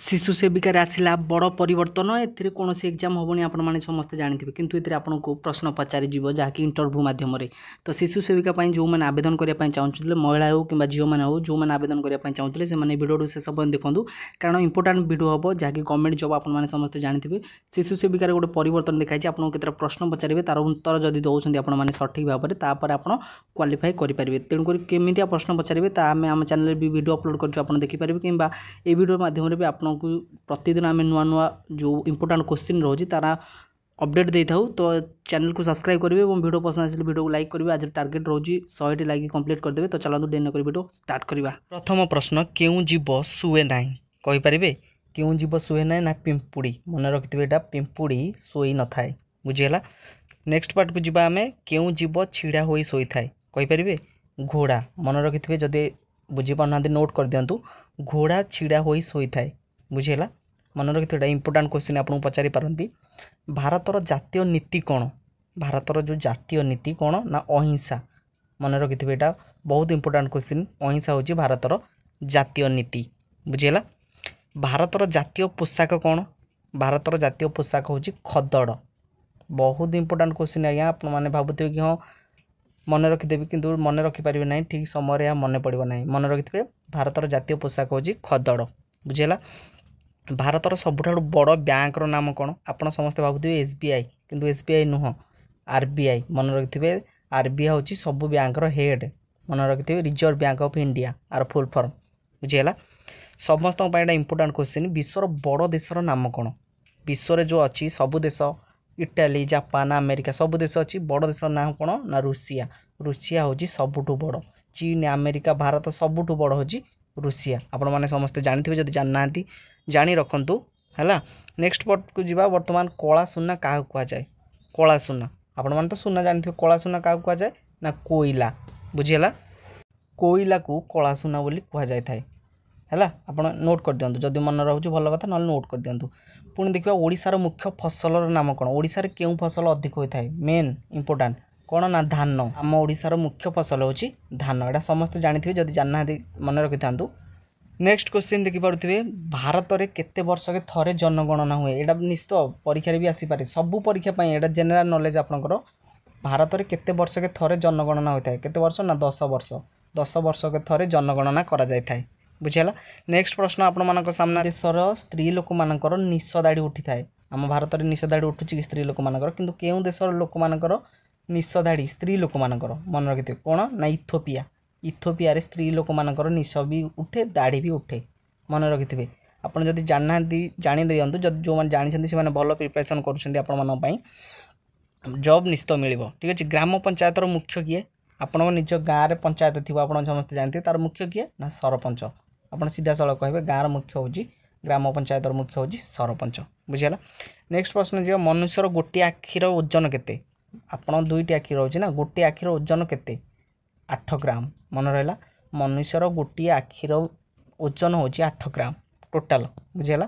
शिशु सेविकार आसला बड़ परिवर्तन कौन एग्जाम हेनी आपने समस्ते जानते किंतु ये आपको प्रश्न पचारि जहाँकि इंटरव्यू मध्यम तो शिशु सेविका जो मैंने आवेदन करने चाहूँगे महिला हो कि झील मैंने हो जो मैंने आवेदन करने चाहूँगे से भिडियो शेष पर्यटन देखूँ कारण इंपोर्टाट भिडियो हम जहाँकि गवर्नमेंट जॉब आपने समस्ते जानते शिशु सेविकार गोटे परिवर्तन देखाई आपको केत प्रश्न पचारे तार उत्तर जदि दौरान आपने सठिक भाव में तापर आप क्वालिफाई करेंगे तेणुक केमिया प्रश्न पचारे आम चैनल भी भिडियो अपलोड कर देखिपारे कि ये भिडियो मध्यम भी आपको प्रतिदिन आम नुआ नुआ जो इंपोर्टाट क्वेश्चन रोचे तारा अपडेट दे था तो चैनल को सब्सक्राइब करेंगे और वीडियो पसंद आसे वीडियो को लाइक करेंगे। आज टार्गेट रोज 100 लाइक कंप्लीट करदे तो चलो डेन कर वीडियो स्टार्ट करवा। प्रथम प्रश्न क्यों जीव शुए ना कहींपारे क्यों जीव शुए ना ना पिंपुड़ी मन रखिथे यहाँ पिंपुड़ी शोई न थाए बुझीगला। नेक्स्ट पार्ट को जीवा आम क्यों जीव छिड़ा हो शोई थाए कहींपारे घोड़ा मन रखिथे जदि बुझीपार नोट कर दिंतु घोड़ा छिड़ा हो शोई थाए बुझीगला। मन रखिथे इंपोर्टाट क्वेश्चन आपको पचारि पारती भारतर जातीय नीति कौन भारतर जो जातीय नीति कौन ना अहिंसा मन रखिथे यहाँ बहुत इंपोर्टाट क्वेश्चन अहिंसा हूँ भारतर जातीय नीति बुझीगला। भारतर जातीय पोशाक कौन भारतर जातीय पोशाक हूँ खदड़ बहुत इंपोर्टाट क्वेश्चन आज्ञा आप भावुथे कि हाँ मन रखिदेवी किंतु मन रखिपारे ना ठीक समय यह मन पड़ो ना मन रखिथे भारतर जातीय पोशाक हूँ खदड़ बुझीगला। भारतर सबुठारु बड़ बैंक नाम कौन आपड़ समस्ते भावुथे एसबीआई किंतु एसबीआई नुह आरबीआई मन रखिथे आरबीआई हूँ सब बैंक हेड मन रखिथे रिजर्व बैंक ऑफ इंडिया आर फुल फॉर्म बुझीगला। समस्त इंपोर्टाट क्वेश्चन विश्वर बड़ देशर नाम कौन विश्व जो अच्छी सबु देश इटाली जापान अमेरिका सब देश अच्छी बड़ देशर नाम कौन ना रूसिया रूसिया हूँ सबुठु बड़ चीन अमेरिका भारत सबुठु बड़ हूँ रूसिया आपण मैंने समस्ते जानते जब जानना जानी रखु है। नेक्स्ट पार्ट को जीवा वर्तमान कला सुना क्या कहुए कला सुना आपण मैंने तो सुना जानते कला सुना क्या कहुए ना कोईला बुझीगला। कोईला को कला सुना बोली कहुए है आप नोट कर दिंतु जदि मन रोचे भल कथा ना नोट कर दिंतु। पुणी देखा ओडिशार मुख्य फसलर नाम कौन ओडिशा रे केउं फसल अधिक होता है मेन इंपोर्टाट कौन ना धान आम ओडिशार मुख्य फसल हूँ धान यहाँ समस्ते जानते जदि जानना मन रखि था। नेक्स्ट क्वेश्चन देखिपे भारत में केते वर्ष के थरे जनगणना हुए यहाँ निश्चित परीक्षा भी आसीपे सबू परीक्षा यहाँ जेनेराल नॉलेज आपंकर भारत में केते वर्ष के थरे जनगणना होता है केते वर्ष ना 10 वर्ष के थरे जनगणना करा जाय थाए बुझीगला। नेक्स्ट प्रश्न आपण सामने देशर स्त्री लोक मानकर निश दाढ़ी उठी थाए आम भारत में निश दाढ़ी उठुची कि स्त्री लोक मानकर किंतु केउं देशर लोक मानकर निश दाढ़ी स्त्री लोक मानकर मन रखिथे कौन ना इथोपिया इथोपिया रे स्त्री लोक मानकर निश भी उठे दाढ़ी भी उठे मन रखिथे। आपड़ जदि जानना जानी दिंतु जब जो मैंने जानते से भल प्रिपरेसन कर जॉब निश्चित मिल ठीक अच्छे। ग्राम पंचायतर मुख्य किए आपण निज गाँव में पंचायत थी आप समस्त जानते तार मुख्य किए ना सरपंच आप सीधा साल कहे गाँव मुख्य हूँ ग्राम पंचायतर मुख्य हूँ सरपंच बुझीगला। नेक्स्ट प्रश्न जी मनुष्यर गोटे आखिर ओजन केते आपण दुईटी आखि रोचे ना गोटे आखिर ओजन केते 8 ग्राम मन रहा मनुष्यर गोटे आखिर ओजन हूँ 8 ग्राम टोटाल बुझीगला।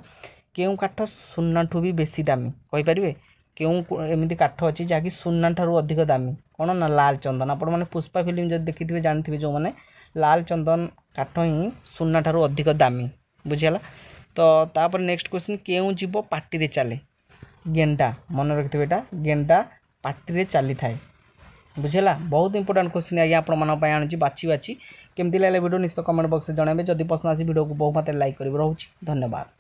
केउं काठ सुना ठू भी बेसी दामी कहींपारे क्यों एमती काठ अच्छी जहाँकि सुना ठारू अधिक दामी कौन ना लाल चंदन आपण मैंने पुष्पा फिल्म जब देखिथे जानते जो मैंने लाल चंदन काठ ही सुना ठारू अधिक दामी बुझीगला। तो तापर नेक्स्ट क्वेश्चन केउं जीव पाटी चले गेंडा मन रखिथे यहाँ गेंडा पाटी चली थाए बुझीगला। बहुत इंपोर्टाट क्वेश्चन आज्ञा आप आणुची बाछी बाछी केमती लगे वीडियो निश्चित कमेंट बॉक्स में जणाइबे जदि पसंद आसी वीडियो को बहुत मात्रा लाइक कर रोचे धन्यवाद।